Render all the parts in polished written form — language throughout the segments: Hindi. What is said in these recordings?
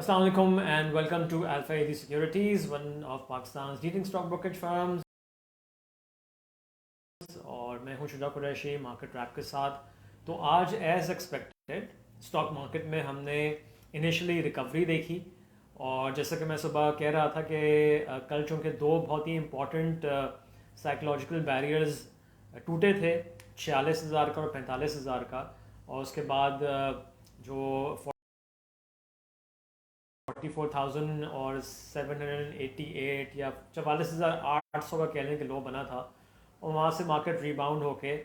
Assalamu alaikum and welcome to Alpha AD Securities, one of Pakistan's leading stock brokerage firms। और मैं हूं शुजा कुरैशी मार्केट ट्रैप के साथ। तो आज एज एक्सपेक्टेड स्टॉक मार्केट में हमने इनिशियली रिकवरी देखी, और जैसा कि मैं सुबह कह रहा था कि कल चूँकि दो बहुत ही इम्पॉर्टेंट साइकोलॉजिकल बैरियर्स टूटे थे, 46,000 का और 45,000 का, और उसके बाद जो 44,000 और 788 या 44,800 का कह लें कि लो बना था, और वहाँ से मार्केट रिबाउंड होके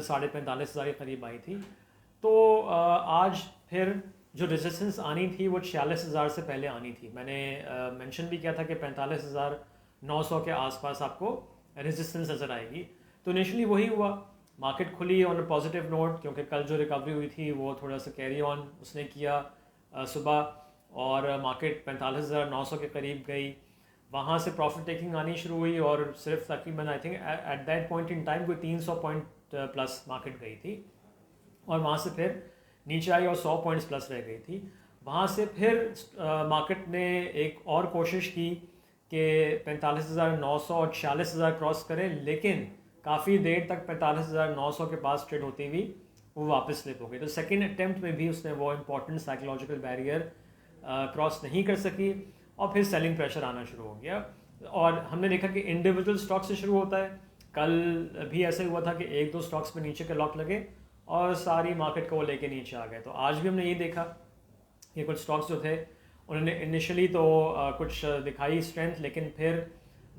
45,500 के करीब आई थी। तो आज फिर जो रेजिस्टेंस आनी थी वो 46,000 से पहले आनी थी। मैंने मेंशन भी किया था कि 45,900 के आसपास आपको रेजिस्टेंस नज़र आएगी। तो इनिशियली वही हुआ, मार्केट खुली ऑन अ पॉजिटिव नोट, क्योंकि कल जो रिकवरी हुई थी वो थोड़ा सा कैरी ऑन उसने किया सुबह, और मार्केट 45,900 के करीब गई। वहाँ से प्रॉफिट टेकिंग आनी शुरू हुई, और सिर्फ तकरीबन I think at that point in time कोई 300 पॉइंट प्लस मार्केट गई थी, और वहाँ से फिर नीचे आई और 100 पॉइंट्स प्लस रह गई थी। वहाँ से फिर मार्केट ने एक और कोशिश की कि 45,900 और 46,000 क्रॉस करें, लेकिन काफ़ी देर तक 45,900 के पास ट्रेड होती हुई वो वापस स्लिप हो गई। तो सेकेंड अटेम्प्ट में भी उसने वो इम्पोर्टेंट साइकोलॉजिकल बैरियर क्रॉस नहीं कर सकी, और फिर सेलिंग प्रेशर आना शुरू हो गया। और हमने देखा कि इंडिविजुअल स्टॉक से शुरू होता है। कल भी ऐसे हुआ था कि एक दो स्टॉक्स पे नीचे के लॉक लगे और सारी मार्केट को वो लेके नीचे आ गए। तो आज भी हमने ये देखा कि कुछ स्टॉक्स जो थे उन्होंने इनिशियली तो कुछ दिखाई स्ट्रेंथ, लेकिन फिर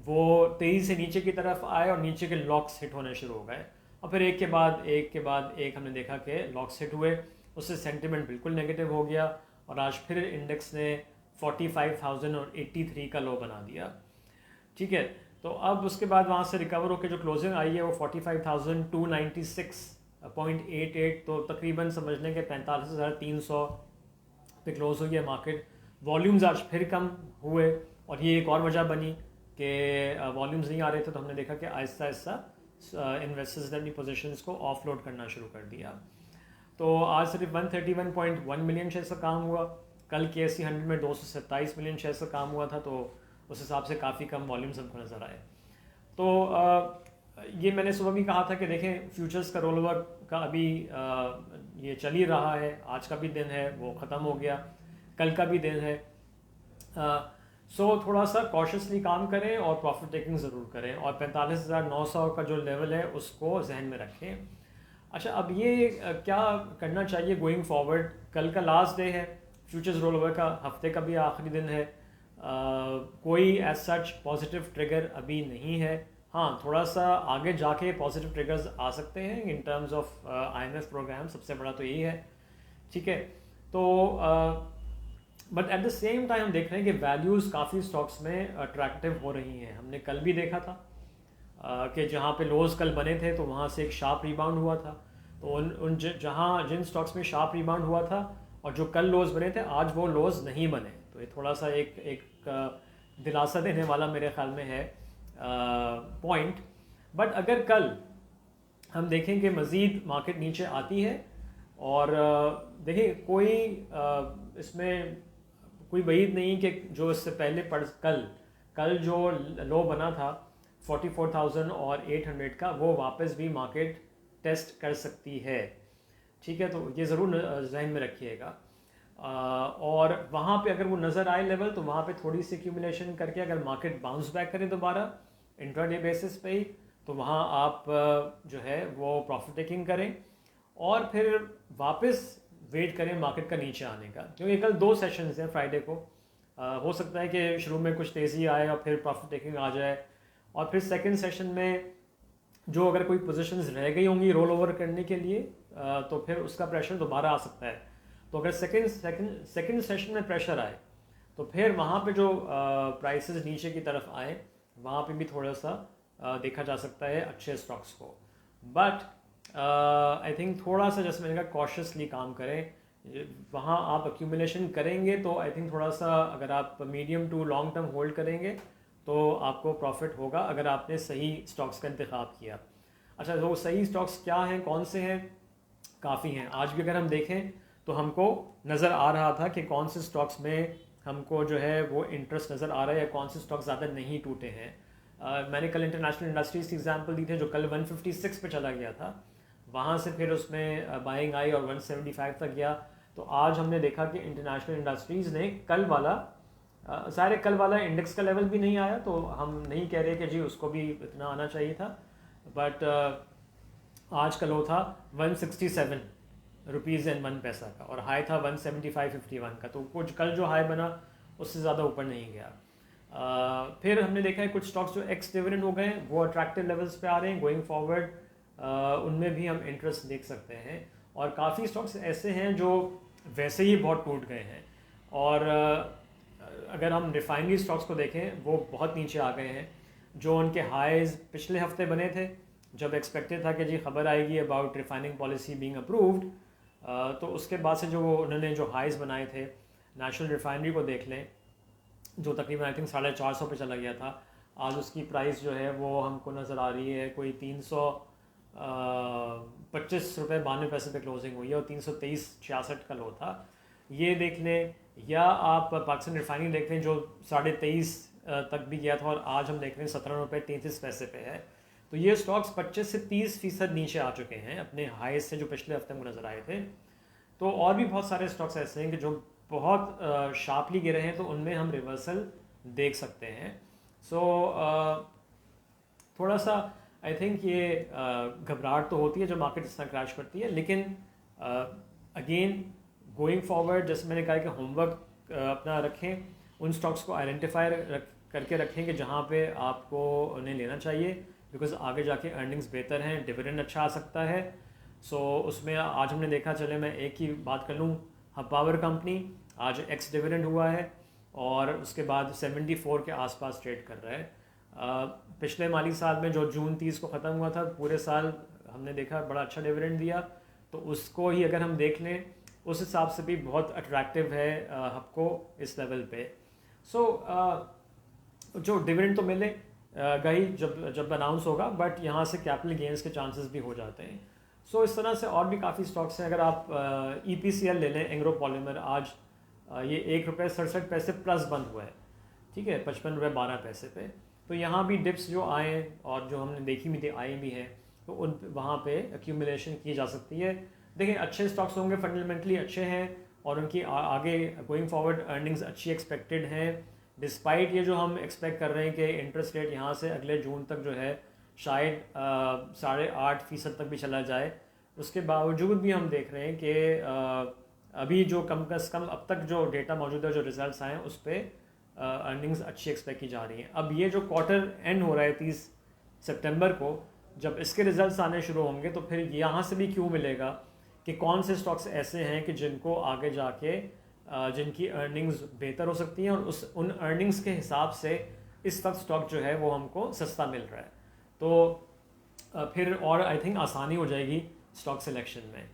वो तेज़ी से नीचे की तरफ आए और नीचे के लॉक्स हिट होने शुरू हो गए, और फिर एक के बाद एक हमने देखा कि लॉक्स हिट हुए, उससे सेंटिमेंट बिल्कुल नेगेटिव हो गया, और आज फिर इंडेक्स ने 45,083 का लो बना दिया। ठीक है, तो अब उसके बाद वहाँ से रिकवर होकर जो क्लोजिंग आई है वो 45,296.88, तो तकरीबन समझ लें कि 45,300 पे क्लोज हुई है मार्केट। वॉल्यूम्स आज फिर कम हुए, और ये एक और वजह बनी कि वॉल्यूम्स नहीं आ रहे थे, तो हमने देखा कि आहिस्ता आहिस्ता इन्वेस्टर्स ने अपनी पोजीशंस को ऑफलोड करना शुरू कर दिया। तो आज सिर्फ 131.1 मिलियन शेयर्स का काम हुआ। कल KSE 100 में 227 मिलियन शेयर्स का काम हुआ था, तो उस हिसाब से काफ़ी कम वॉल्यूम्स हमको नज़र आए। तो ये मैंने सुबह भी कहा था कि देखें फ्यूचर्स का रोल ओवर का अभी ये चल ही रहा है। आज का भी दिन है वो ख़त्म हो गया, कल का भी दिन है। सो थोड़ा सा कॉशियसली काम करें और प्रॉफिट टेकिंग ज़रूर करें, और 45,900 का जो लेवल है उसको जहन में रखें। अच्छा, अब ये क्या करना चाहिए गोइंग फॉरवर्ड? कल का लास्ट डे है फ्यूचर्स रोल ओवर का, हफ्ते का भी आखिरी दिन है। कोई एज सच पॉजिटिव ट्रिगर अभी नहीं है। हाँ, थोड़ा सा आगे जाके पॉजिटिव ट्रिगर्स आ सकते हैं in terms of IMF programme, सबसे बड़ा तो यही है। ठीक है, तो but at the same time हम देख रहे हैं कि वैल्यूज़ काफ़ी स्टॉक्स में अट्रैक्टिव हो रही हैं। हमने कल भी देखा था कि जहाँ पे लोज कल बने थे तो वहाँ से एक शार्प रिबाउंड हुआ था। तो जहाँ जिन स्टॉक्स में शार्प रिबाउंड हुआ था और जो कल लोज बने थे, आज वो लोज नहीं बने। तो ये थोड़ा सा एक दिलासा देने वाला मेरे ख्याल में है पॉइंट। बट अगर कल हम देखें कि मज़ीद मार्केट नीचे आती है, और देखिए कोई इसमें कोई वईद नहीं कि जो इससे पहले कल जो लो बना था 44,800 का, वो वापस भी मार्केट टेस्ट कर सकती है। ठीक है, तो ये ज़रूर जहन में रखिएगा। और वहाँ पे अगर वो नज़र आए लेवल, तो वहाँ पे थोड़ी सी एक्यूमुलेशन करके अगर मार्केट बाउंस बैक करे दोबारा इंट्राडे बेसिस पे ही, तो वहाँ आप जो है वो प्रॉफिट टेकिंग करें, और फिर वापस वेट करें मार्केट का नीचे आने का, क्योंकि कल दो सेशंस हैं फ्राइडे को। हो सकता है कि शुरू में कुछ तेज़ी आए और फिर प्रॉफिट टेकिंग आ जाए, और फिर सेकंड सेशन में जो अगर कोई पोजीशंस रह गई होंगी रोल ओवर करने के लिए, तो फिर उसका प्रेशर दोबारा आ सकता है। तो अगर सेकंड सेशन में प्रेशर आए, तो फिर वहाँ पे जो प्राइसेस नीचे की तरफ आए, वहाँ पे भी थोड़ा सा देखा जा सकता है अच्छे स्टॉक्स को। बट आई थिंक थोड़ा सा, जैसे मैंने कहा, कॉशियसली काम करें। वहाँ आप अक्यूमुलेशन करेंगे तो आई थिंक थोड़ा सा, अगर आप medium to long term hold करेंगे तो आपको प्रॉफिट होगा, अगर आपने सही स्टॉक्स का इंतखाब किया। अच्छा, वो सही स्टॉक्स क्या हैं, कौन से हैं? काफ़ी हैं। आज भी अगर हम देखें तो हमको नज़र आ रहा था कि कौन से स्टॉक्स में हमको जो है वो इंटरेस्ट नज़र आ रहा है या कौन से स्टॉक्स ज़्यादा नहीं टूटे हैं। मैंने कल इंटरनेशनल इंडस्ट्रीज़ की एग्जांपल दी थे जो कल 156 पे चला गया था, वहाँ से फिर उसमें बाइंग आई और 175 तक गया। तो आज हमने देखा कि इंटरनेशनल इंडस्ट्रीज़ ने कल वाला सारे कल वाला इंडेक्स का लेवल भी नहीं आया, तो हम नहीं कह रहे कि जी उसको भी इतना आना चाहिए था, बट आज का लो था 167 रुपीज़ एंड 1 पैसा का और हाई था 175.51 का, तो कुछ कल जो हाई बना उससे ज़्यादा ऊपर नहीं गया। फिर हमने देखा है कुछ स्टॉक्स जो एक्स डिविडेंड हो गए वो अट्रैक्टिव लेवल्स पे आ रहे हैं गोइंग फॉरवर्ड, उनमें भी हम इंटरेस्ट देख सकते हैं। और काफ़ी स्टॉक्स ऐसे हैं जो वैसे ही बहुत टूट गए हैं, और अगर हम रिफाइनरी स्टॉक्स को देखें वो बहुत नीचे आ गए हैं। जो उनके हाइज पिछले हफ्ते बने थे जब एक्सपेक्टेड था कि जी खबर आएगी about refining policy being approved, तो उसके बाद से जो उन्होंने जो हाइज बनाए थे, नेशनल रिफाइनरी को देख लें जो तकरीबन आई थिंक 450 पे चला गया था, आज उसकी प्राइस जो है वो हमको नज़र आ रही है कोई 325 रुपये 92 पैसे पे क्लोजिंग हुई है और 323.66 का लो था, ये देख लें। या आप पाकिस्तान रिफाइनरी देख लें जो 23.5 तक भी गया था और आज हम देख रहे हैं 17 रुपये 33 पैसे पे है। तो ये स्टॉक्स 25 से 30% नीचे आ चुके हैं अपने हाई से जो पिछले हफ्ते में नज़र आए थे। तो और भी बहुत सारे स्टॉक्स ऐसे हैं कि जो बहुत शार्पली गिरे हैं, तो उनमें हम रिवर्सल देख सकते हैं। सो थोड़ा सा आई थिंक ये घबराहट तो होती है जब मार्केट इस तरह क्रैश करती है, लेकिन अगेन गोइंग फॉरवर्ड जैसे मैंने कहा कि होमवर्क अपना रखें, उन स्टॉक्स को आइडेंटिफाई करके रखें कि जहाँ पे आपको उन्हें लेना चाहिए, बिकॉज आगे जाके अर्निंग्स बेहतर हैं, डिविडेंड अच्छा आ सकता है। सो उसमें आज हमने देखा, चले मैं एक ही बात कर लूँ, हब पावर कंपनी आज एक्स डिविडेंड हुआ है और उसके बाद 74 के आसपास ट्रेड कर रहा है। पिछले माली साल में जो जून 30 को ख़त्म हुआ था, पूरे साल हमने देखा बड़ा अच्छा डिविडेंड दिया, तो उसको ही अगर हम देख लें उस हिसाब से भी बहुत अट्रैक्टिव है हबको इस लेवल पे। सो जो डिविडेंड तो मिले गई जब अनाउंस होगा, बट यहाँ से कैपिटल गेंस के चांसेस भी हो जाते हैं। सो इस तरह से और भी काफ़ी स्टॉक्स हैं। अगर आप EPCL ले लें, एंग्रो पॉलीमर, आज ये 1 रुपये 67 पैसे प्लस बंद हुआ है, ठीक है, 55 रुपये 12 पैसे पे। तो यहाँ भी डिप्स जो आए और जो हमने देखी भी थी आई भी हैं, तो उन वहाँ पे एक्यूमुलेशन की जा सकती है। देखिए अच्छे स्टॉक्स होंगे, फंडामेंटली अच्छे हैं और उनकी आगे गोइंग फॉरवर्ड अर्निंग्स अच्छी एक्सपेक्टेड हैं, डिस्पाइट ये जो हम एक्सपेक्ट कर रहे हैं कि इंटरेस्ट रेट यहाँ से अगले जून तक जो है शायद 8.5% तक भी चला जाए। उसके बावजूद भी हम देख रहे हैं कि अभी जो कम से कम अब तक जो डेटा मौजूद है, जो रिजल्ट्स आए हैं, उस पर अर्निंग्स अच्छी एक्सपेक्ट की जा रही हैं। अब ये जो क्वार्टर एंड हो रहा है 30 सितंबर को, जब इसके रिजल्ट्स आने शुरू होंगे तो फिर यहाँ से भी क्यों मिलेगा कि कौन से स्टॉक्स ऐसे हैं कि जिनको आगे जाके जिनकी अर्निंग्स बेहतर हो सकती हैं और उन अर्निंग्स के हिसाब से इस वक्त स्टॉक जो है वो हमको सस्ता मिल रहा है, तो फिर और आई थिंक आसानी हो जाएगी स्टॉक सिलेक्शन में।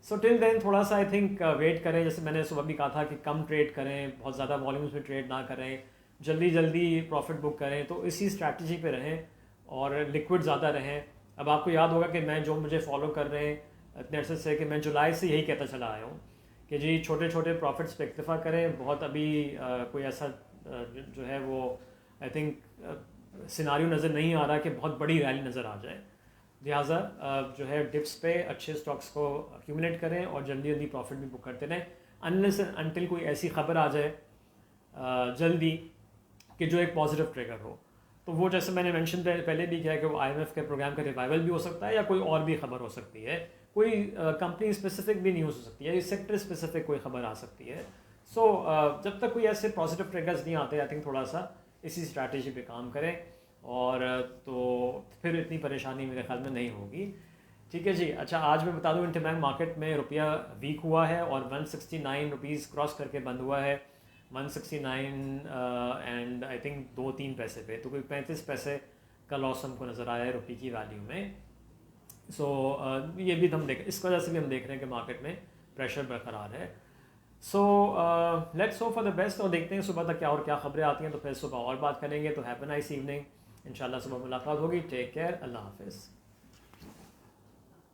सो टिल देन थोड़ा सा आई थिंक वेट करें, जैसे मैंने सुबह भी कहा था कि कम ट्रेड करें, बहुत ज़्यादा वॉल्यूम्स में ट्रेड ना करें, जल्दी जल्दी प्रॉफिट बुक करें, तो इसी स्ट्रैटेजी पे रहें और लिक्विड ज़्यादा रहें। अब आपको याद होगा कि मैं जो मुझे फॉलो कर रहे हैं इतने अरसे से, कि मैं जुलाई से यही कहता चला आया हूँ कि जी छोटे छोटे प्रॉफिट्स पे इक्तफा करें। बहुत अभी कोई ऐसा जो है वो आई थिंक सिनारियो नज़र नहीं आ रहा कि बहुत बड़ी रैली नज़र आ जाए, लिहाजा जो है डिप्स पे अच्छे स्टॉक्स को एक्यूमुलेट करें और जल्दी जल्दी प्रॉफिट भी बुक करते रहें, अनलेस अनटिल कोई ऐसी खबर आ जाए जल्दी कि जो एक पॉजिटिव ट्रिगर हो। तो वो जैसे मैंने मेंशन पहले भी किया है कि वो IMF के प्रोग्राम का रिवाइवल भी हो सकता है या कोई और भी खबर हो सकती है, कोई कंपनी स्पेसिफिक भी न्यूज़ हो सकती है, सेक्टर स्पेसिफिक कोई खबर आ सकती है। सो जब तक कोई ऐसे पॉजिटिव ट्रिगर्स नहीं आते, आई थिंक थोड़ा सा इसी स्ट्रैटेजी पे काम करें और तो फिर इतनी परेशानी मेरे ख्याल में नहीं होगी। ठीक है जी। अच्छा, आज मैं बता दूं इंटरबैंक मार्केट में रुपया वीक हुआ है और 169 रुपीज़ क्रॉस करके बंद हुआ है, 169 एंड आई थिंक 2-3 पैसे पे, तो कोई 35 पैसे का लॉस हमको नज़र आया है रुपये की वैल्यू में। सो ये भी हम देख, इस वजह से भी हम देख रहे हैं कि मार्केट में प्रेशर बरकरार है। So let's hope for the best और देखते हैं सुबह तक क्या और क्या खबरें आती हैं, तो फिर सुबह और बात करेंगे। तो हैव अ नाइस इवनिंग, इंशाल्लाह सुबह मुलाकात होगी। टेक केयर, अल्लाह हाफिज़।